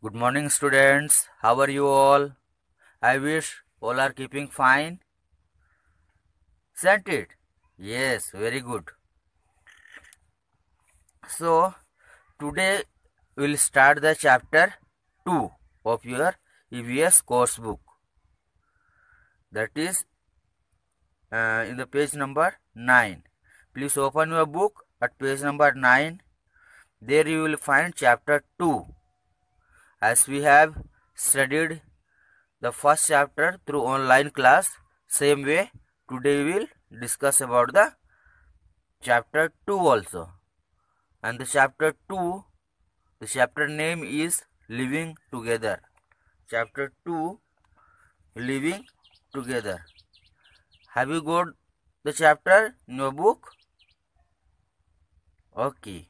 Good morning, students. How are you all? I wish all are keeping fine. Isn't it? Yes, very good. So, today we'll start the chapter 2 of your EVS course book. That is in the page number 9. Please open your book at page number 9. There you will find chapter 2. As we have studied the first chapter through online class, same way today we will discuss about the chapter 2 also. And the chapter 2, the chapter name is Living Together. Chapter 2, Living Together. Have you got the chapter in your book? Okay.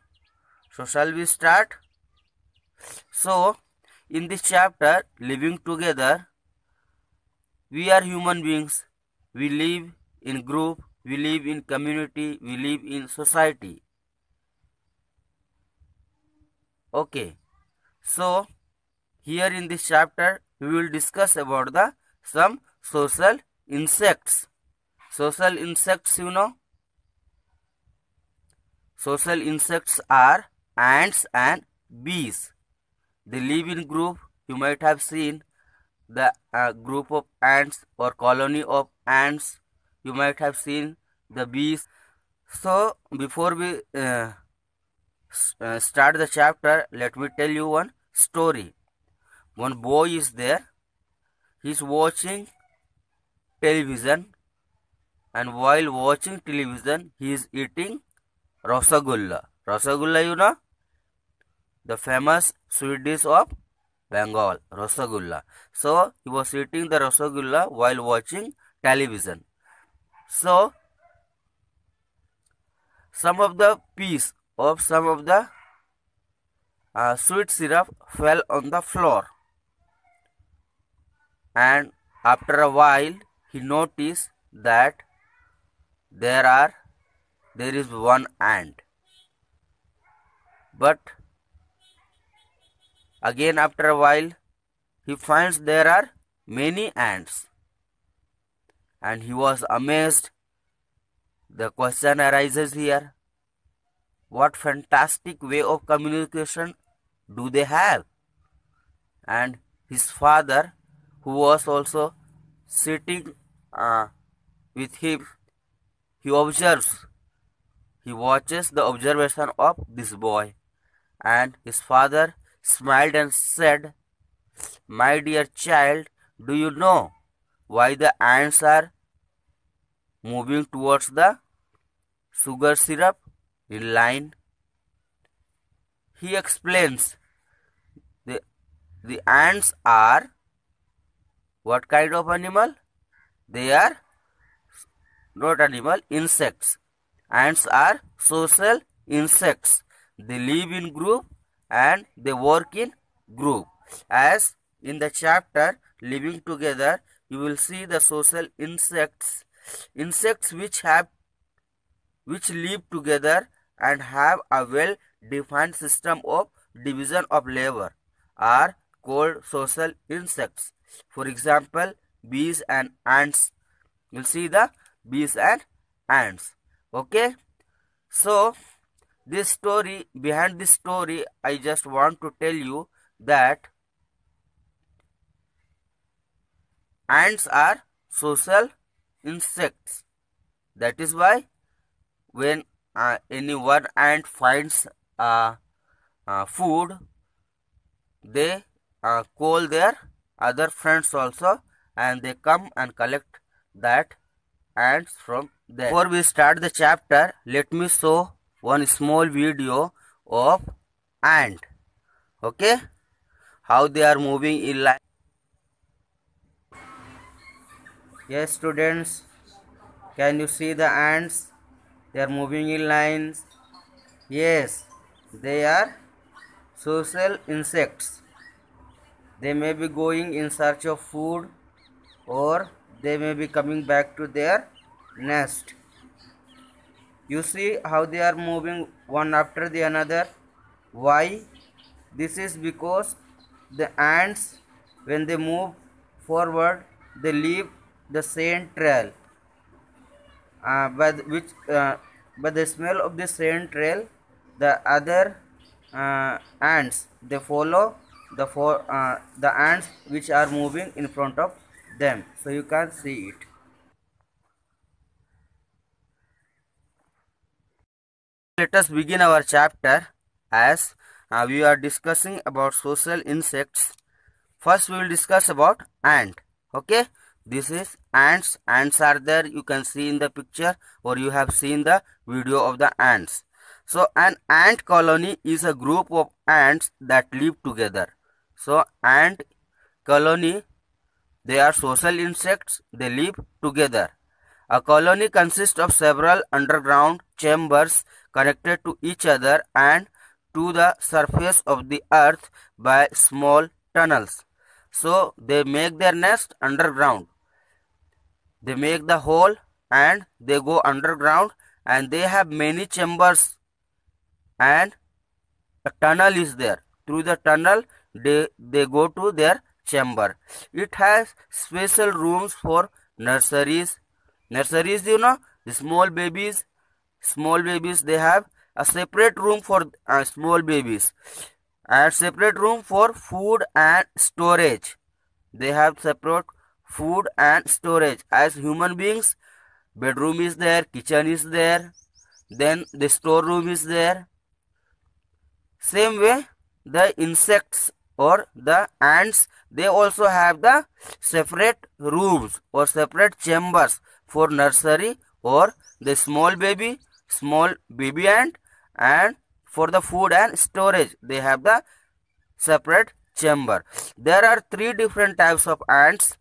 So shall we start? So in this chapter, Living Together, we are human beings. We live in group, we live in community, we live in society. Okay. So here in this chapter, we will discuss about the some social insects. Social insects, you know. Social insects are ants and bees. They live in group. You might have seen the group of ants or colony of ants. You might have seen the bees. So before we start the chapter, let me tell you one story. One boy is there. He's watching television, and while watching television, he is eating Rasagulla. Rasagulla, you know, the famous sweet dish of Bengal, Rasagulla. So he was eating the Rasagulla while watching television. So some of the piece of some of the sweet syrup fell on the floor, and after a while he noticed that there is one ant. But again after a while he finds there are many ants, and he was amazed. The question arises here, what fantastic way of communication do they have? And his father, who was also sitting with him, he observes, he watches the observation of this boy, and his father smiled and said, "My dear child, do you know why the ants are moving towards the sugar syrup in line?" He explains, the ants are what kind of animal? They are not animal, insects. Ants are social insects. They live in group and they work in group. As in the chapter Living Together, you will see the social insects. Insects which live together and have a well defined system of division of labor are called social insects. For example, bees and ants. You'll see the bees and ants. Okay. So this story, behind this story, I just want to tell you that ants are social insects. That is why when any one ant finds food, they call their other friends also, and they come and collect that ants from there. Before we start the chapter, let me show one small video of ant. Okay, how they are moving in line. Yes, students, can you see the ants? They are moving in lines. Yes, they are social insects. They may be going in search of food, or they may be coming back to their nest. You see how they are moving one after the another. Why? This is because the ants, when they move forward, they leave the scent trail. By the smell of the scent trail, the other ants they follow the ants which are moving in front of them. So you can see it. Let us begin our chapter as we are discussing about social insects. First we will discuss about ant. Okay, this is ants. Ants are there, you can see in the picture, or you have seen the video of the ants. So an ant colony is a group of ants that live together. So ant colony, they are social insects, they live together. A colony consists of several underground chambers connected to each other and to the surface of the earth by small tunnels. So they make their nest underground. They make the hole and they go underground, and they have many chambers, and a tunnel is there. Through the tunnel they go to their chamber. It has special rooms for nurseries. Nurseries, you know, the small babies they have a separate room for small babies, and separate room for food and storage. They have separate food and storage. As human beings, bedroom is there, kitchen is there, then the storeroom is there. Same way, the insects or the ants, they also have the separate rooms or separate chambers for nursery or the small baby ant, and for the food and storage they have the separate chamber. There are three different types of ants.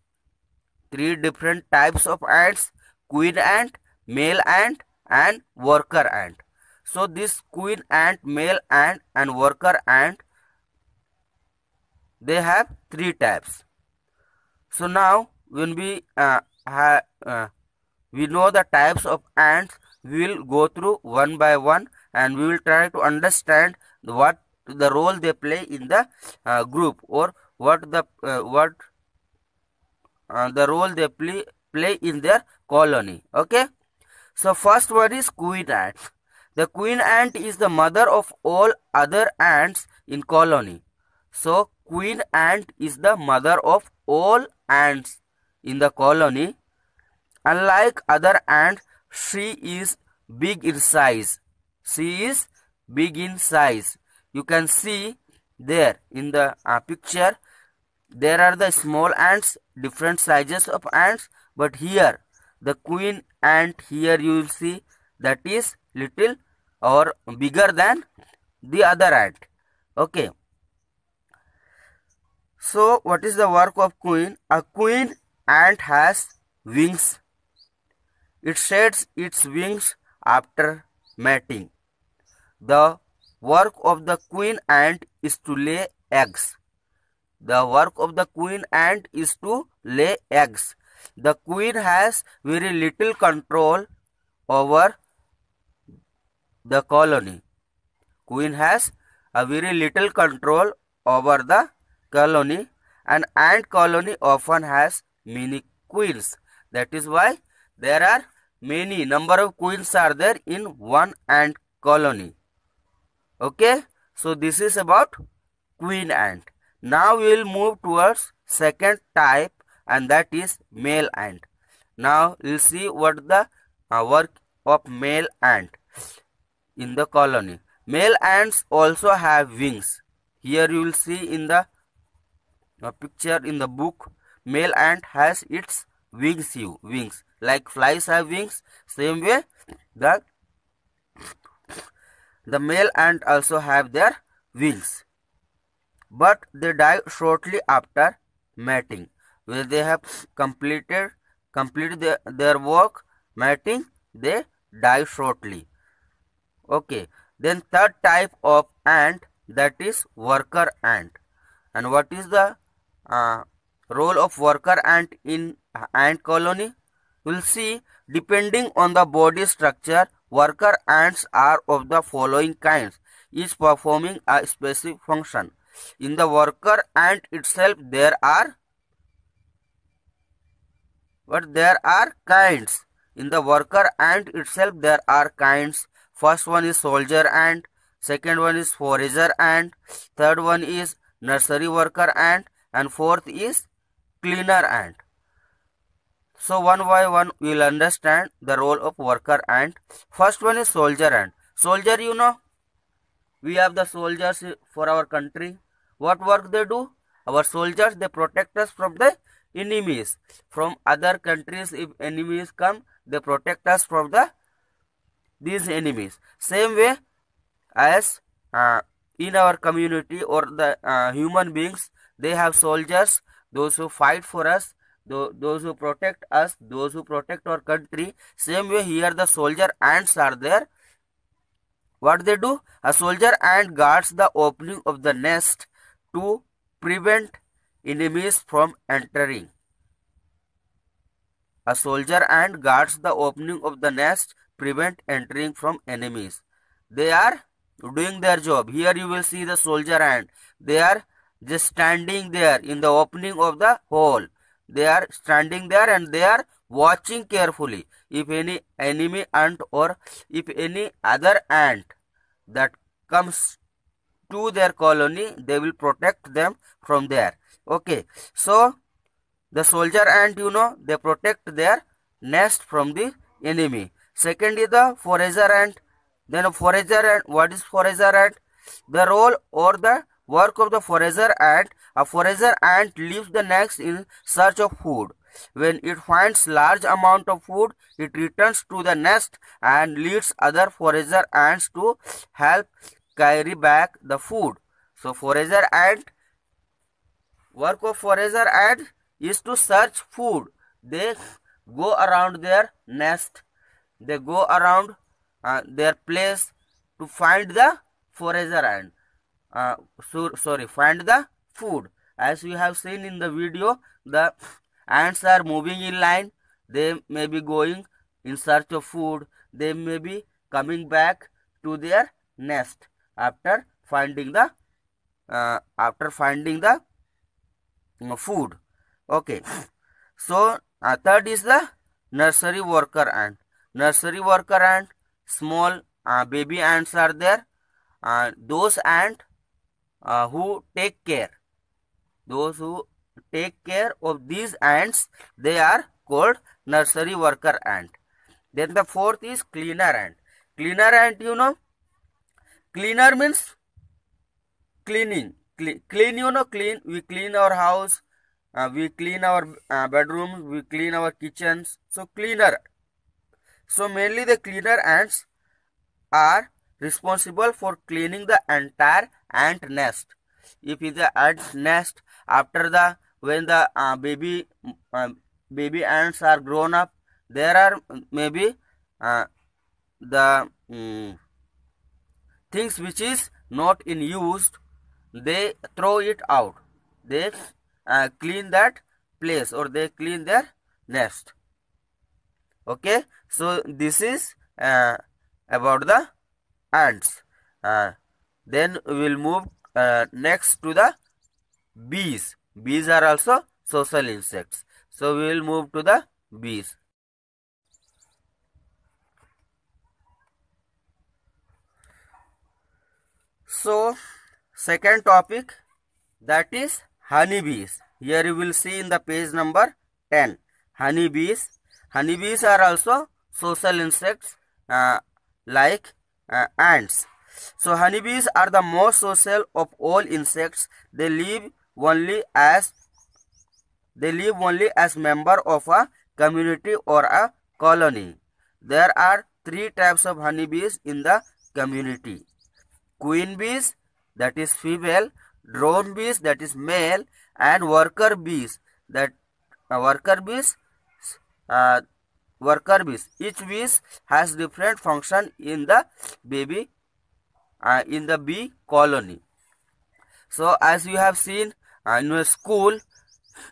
Queen ant, male ant, and worker ant. So this queen ant, male ant, and worker ant, they have three types. So now when we know the types of ants, we will go through one by one, and we will try to understand what the role they play in the group, or what the role they play in their colony. Okay, so first one is queen ant. The queen ant is the mother of all other ants in colony. So queen ant is the mother of all ants in the colony. Unlike other ants, she is big in size. You can see there in the picture, there are the small ants, different sizes of ants, but here the queen ant, here you will see that is little or bigger than the other ant. Okay, so what is the work of queen? A queen ant has wings. It sheds its wings after mating. The work of the queen ant is to lay eggs. The queen has very little control over the colony. An ant colony often has many queens. That is why there are many number of queens are there in one ant colony. Okay, so this is about queen ant. Now we will move towards second type, and that is male ant. Now we will see what the work of male ant in the colony. Male ants also have wings. Here you will see in the picture in the book, male ant has its wings. Like flies have wings, same way the male ant also have their wings. But they die shortly after mating. When they have completed their work mating, they die shortly. Okay, then third type of ant, that is worker ant. And what is the role of worker ant in ant colony? We'll see. Depending on the body structure, worker ants are of the following kinds, each performing a specific function. In the worker ant itself there are kinds. In the worker ant itself there are kinds. First one is soldier ant, second one is forager ant, third one is nursery worker ant, and fourth is cleaner ant. So one by one we will understand the role of worker ant. First one is soldier ant. Soldier, you know, we have the soldiers for our country. What work they do? Our soldiers, they protect us from the enemies. From other countries, if enemies come, they protect us from these enemies. Same way as in our community or the human beings, they have soldiers, those who fight for us, those who protect us, those who protect our country. Same way here the soldier ants are there. What they do? A soldier ant guards the opening of the nest to prevent enemies from entering. A soldier ant guards the opening of the nest, prevent entering from enemies. They are doing their job. Here you will see the soldier ant. They are just standing there in the opening of the hole. They are standing there and they are watching carefully. If any enemy ant or if any other ant that comes to their colony, they will protect them from there. Okay, so the soldier ant, you know, they protect their nest from the enemy. Second is the forager ant. Then a forager ant, what is forager ant? The role or the work of the forager ant. A forager ant leaves the nest in search of food. When it finds large amount of food, it returns to the nest and leads other forager ants to help carry back the food. So forager ant, work of forager ant is to search food. They go around their nest. They go around their place to find the forager ant. Find the food. As we have seen in the video, the ants are moving in line. They may be going in search of food. They may be coming back to their nest after finding the food. Okay. So third is the nursery worker ant. Nursery worker ant, small baby ants are there. Those ants who take care. Those who take care of these ants, they are called nursery worker ant. Then the fourth is cleaner ant. Cleaner ant, you know, cleaner means cleaning. Clean, you know, clean. We clean our house, we clean our bedrooms, we clean our kitchens. So cleaner. So mainly the cleaner ants are responsible for cleaning the entire ant nest. If it is the ant nest, after the when the baby ants are grown up, there are maybe the things which is not in use, they throw it out. They clean that place or they clean their nest. Okay, so this is about the ants. Then we will move next to the bees. Bees are also social insects. So we will move to the bees. So second topic, that is honeybees. Here you will see in the page number 10. Honeybees. Honeybees are also social insects like ants. So honeybees are the most social of all insects. They live only as member of a community or a colony. There are three types of honeybees in the community: queen bees, that is female; drone bees, that is male; and worker bees, that worker bees. Each bee has different function in the bee colony. So as you have seen in a school,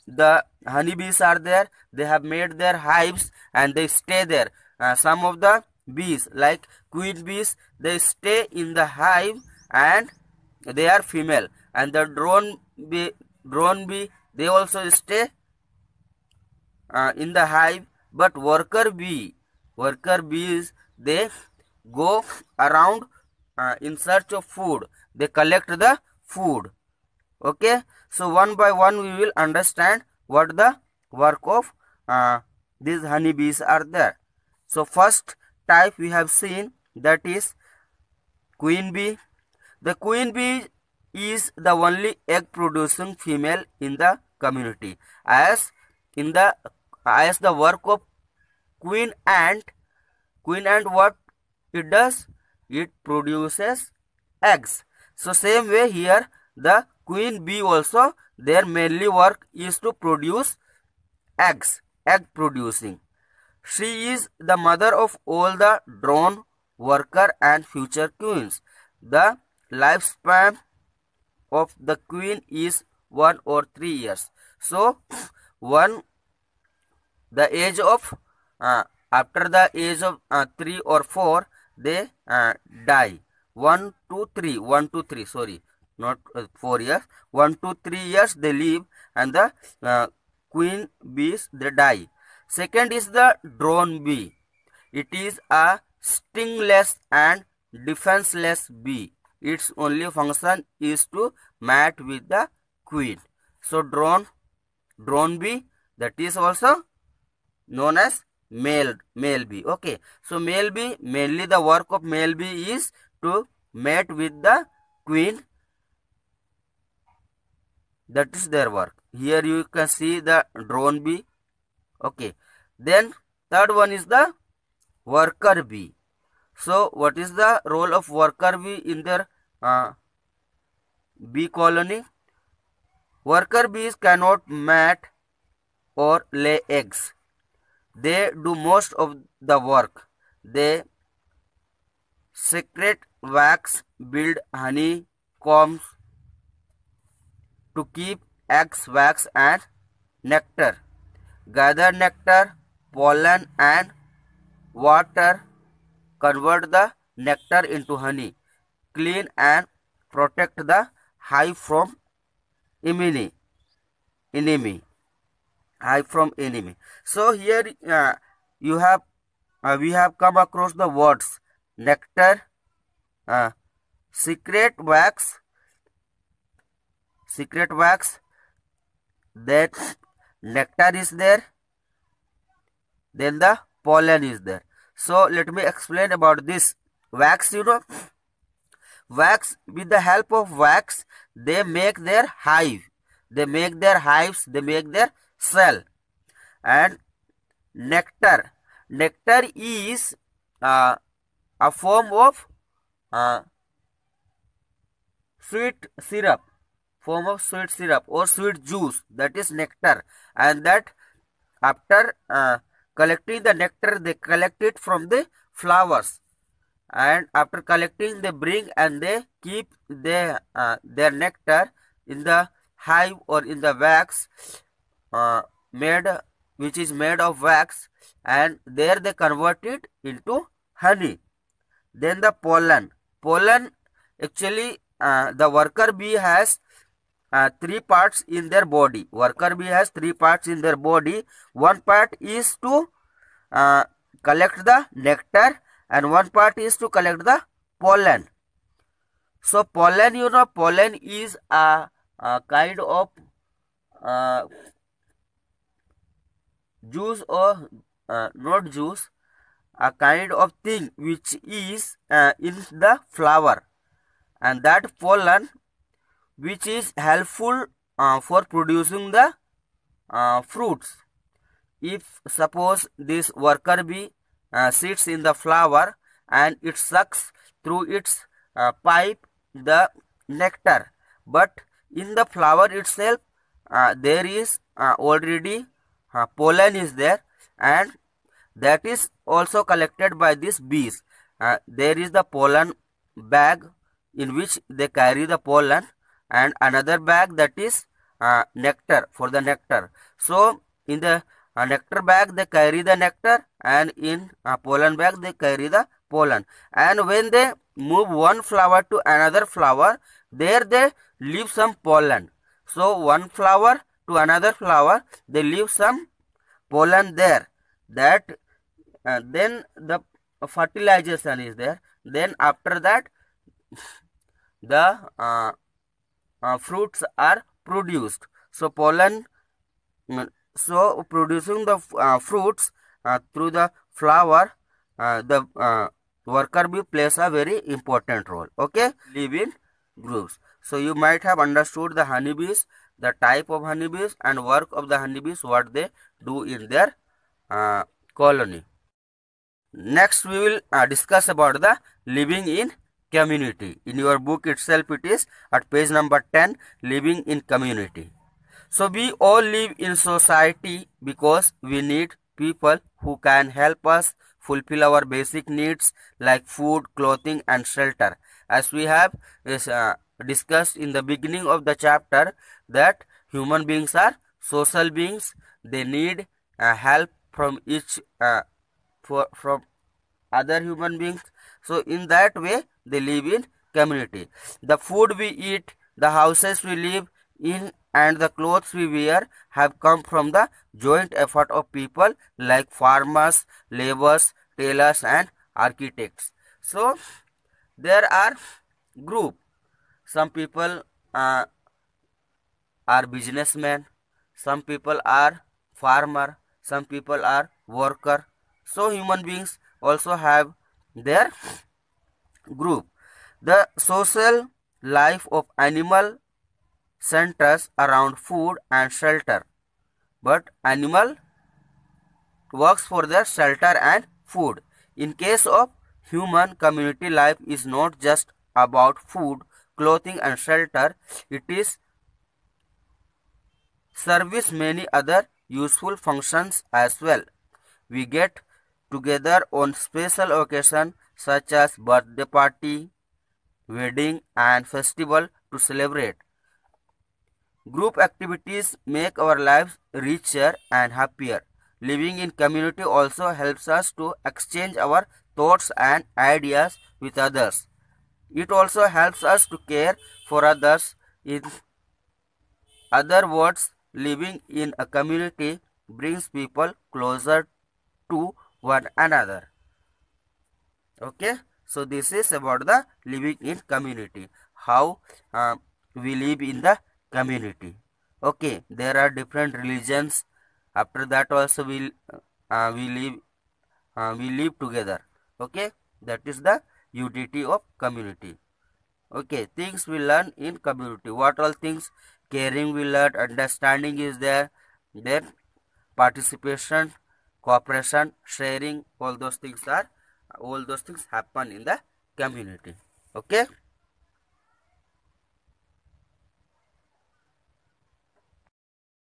the honeybees are there. They have made their hives and they stay there. Some of the bees, like queen bees, they stay in the hive and they are female. and the drone bee, they also stay in the hive. But worker bees, they go around in search of food. They collect the food. Okay, so one by one we will understand what the work of these honeybees are there. So first type we have seen, that is queen bee. The queen bee is the only egg producing female in the community. As the work of queen ant, what it does? It produces eggs. So same way here, the queen bee also, their mainly work is to produce eggs, egg producing. She is the mother of all the drone worker and future queens. The lifespan of the queen is 1 or 3 years. So one the age of after the age of 3 or 4, they die. 1 to 3, 1 to 3, sorry, not 4 years, 1 to 3 years they live, and the queen bees, they die. Second is the drone bee. It is a stingless and defenseless bee. Its only function is to mate with the queen. So drone bee, that is also known as male bee. Okay, so male bee, mainly the work of male bee is to mate with the queen. That is their work. Here you can see the drone bee. Okay, then third one is the worker bee. So what is the role of worker bee in their bee colony? Worker bees cannot mate or lay eggs. They do most of the work. They secrete wax, build honey combs to keep eggs, wax and nectar, gather nectar, pollen and water, convert the nectar into honey, clean and protect the hive from enemy. So here we have come across the words nectar, secret wax, that nectar is there, then the pollen is there. So let me explain about this wax. Wax, with the help of wax, they make their hive, they make their hives, they make their cell. And nectar is a form of sweet syrup or sweet juice, that is nectar. And that after collecting the nectar, they collect it from the flowers, and after collecting they bring and they keep their nectar in the hive or in the wax which is made of wax, and there they convert it into honey. Then the pollen actually the worker bee has 3 parts in their body. Worker bee has 3 parts in their body. One part is to collect the nectar, and one part is to collect the pollen. So pollen, pollen is a kind of juice, or not juice, a kind of thing which is in the flower, and that pollen which is helpful for producing the fruits. If suppose this worker bee sits in the flower and it sucks through its pipe the nectar, but in the flower itself there is already pollen is there, and that is also collected by these bees. There is the pollen bag in which they carry the pollen, and another bag that is nectar, for the nectar. So in the nectar bag they carry the nectar, and in pollen bag they carry the pollen. And when they move one flower to another flower, There they leave some pollen. So one flower to another flower, they leave some pollen there. That then the fertilization is there. Then after that, the fruits are produced. So pollen, so producing the fruits through the flower, the worker bee plays a very important role. Okay, live in groups. So you might have understood the honeybees, the type of honeybees and work of the honeybees, what they do in their colony. Next we will discuss about the living in community. In your book itself it is at page number 10, living in community. So we all live in society because we need people who can help us fulfill our basic needs like food, clothing and shelter. As we have discussed in the beginning of the chapter, that human beings are social beings. They need help from from other human beings. So in that way they live in community. The food we eat, the houses we live in and the clothes we wear have come from the joint effort of people like farmers, laborers, tailors and architects. So there are group. Some people are businessmen, some people are farmer, some people are worker. So human beings also have their group. The social life of animal centers around food and shelter, but animal works for their shelter and food. In case of human, community life is not just about food, clothing and shelter. It is service many other useful functions as well. We get together on special occasions such as birthday party, wedding and festival to celebrate. Group activities make our lives richer and happier. Living in community also helps us to exchange our thoughts and ideas with others. It also helps us to care for others. In other words, living in a community brings people closer to one another. Okay, so this is about the living in community, how we live in the community. Okay, there are different religions. After that also we live together. Okay, that is the unity of community. Okay, things we learn in community. What all things? Caring we learn, understanding is there, then participation, cooperation, sharing, all those things happen in the community. Okay.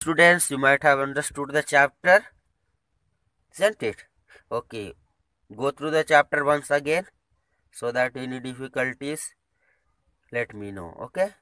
Students, you might have understood the chapter, isn't it? Okay, go through the chapter once again so that any difficulties let me know. Okay.